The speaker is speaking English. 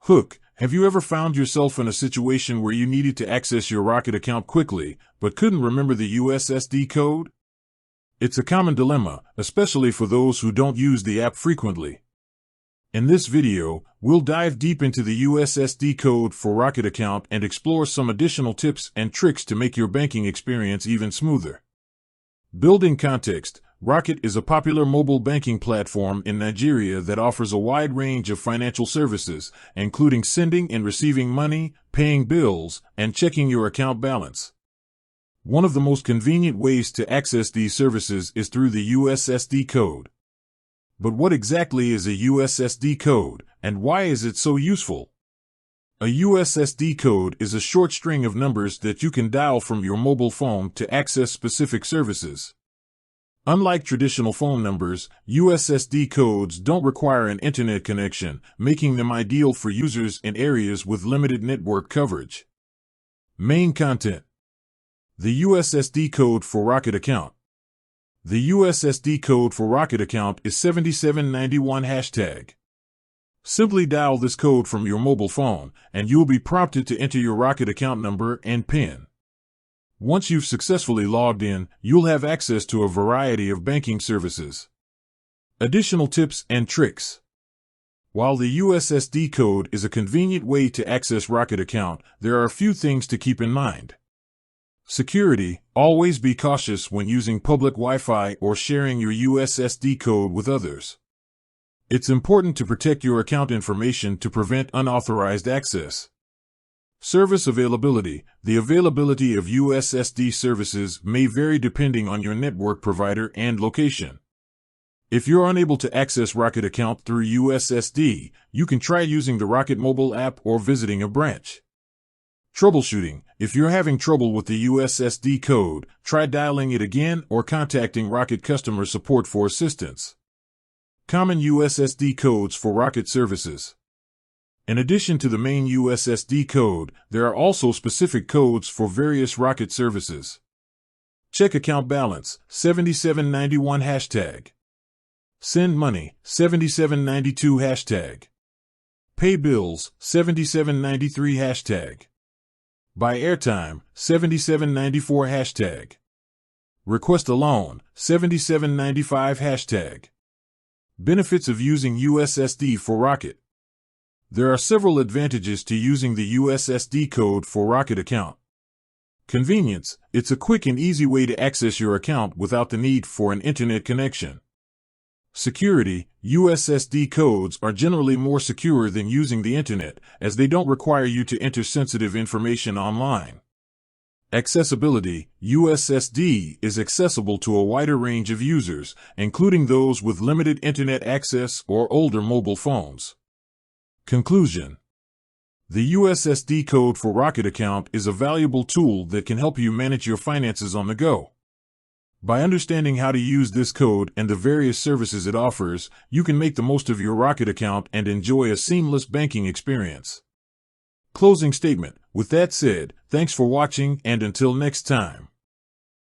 Hook, have you ever found yourself in a situation where you needed to access your Rocket account quickly, but couldn't remember the USSD code? It's a common dilemma, especially for those who don't use the app frequently. In this video, we'll dive deep into the USSD code for Rocket account and explore some additional tips and tricks to make your banking experience even smoother. Building context, Rocket is a popular mobile banking platform in Nigeria that offers a wide range of financial services, including sending and receiving money, paying bills, and checking your account balance. One of the most convenient ways to access these services is through the USSD code. But what exactly is a USSD code, and why is it so useful? A USSD code is a short string of numbers that you can dial from your mobile phone to access specific services. Unlike traditional phone numbers, USSD codes don't require an internet connection, making them ideal for users in areas with limited network coverage. Main content: the USSD code for Rocket account. The USSD code for Rocket account is 7791 #. Simply dial this code from your mobile phone, and you'll be prompted to enter your Rocket account number and PIN. Once you've successfully logged in, you'll have access to a variety of banking services. Additional tips and tricks. While the USSD code is a convenient way to access Rocket account, there are a few things to keep in mind. Security: always be cautious when using public Wi-Fi or sharing your USSD code with others. It's important to protect your account information to prevent unauthorized access. Service availability: the availability of USSD services may vary depending on your network provider and location. If you're unable to access Rocket account through USSD, you can try using the Rocket mobile app or visiting a branch. Troubleshooting: if you're having trouble with the USSD code, try dialing it again or contacting Rocket customer support for assistance. Common USSD codes for Rocket services. In addition to the main USSD code, there are also specific codes for various Rocket services. Check account balance, 7791 #. Send money, 7792 #. Pay bills, 7793 #. Buy airtime, 7794 #. Request a loan, 7795 #. Benefits of using USSD for Rocket. There are several advantages to using the USSD code for Rocket account. Convenience: it's a quick and easy way to access your account without the need for an internet connection. Security: USSD codes are generally more secure than using the internet, as they don't require you to enter sensitive information online. Accessibility: USSD is accessible to a wider range of users, including those with limited internet access or older mobile phones. Conclusion: the USSD code for Rocket account is a valuable tool that can help you manage your finances on the go. By understanding how to use this code and the various services it offers, you can make the most of your Rocket account and enjoy a seamless banking experience. Closing statement: with that said, thanks for watching, and until next time.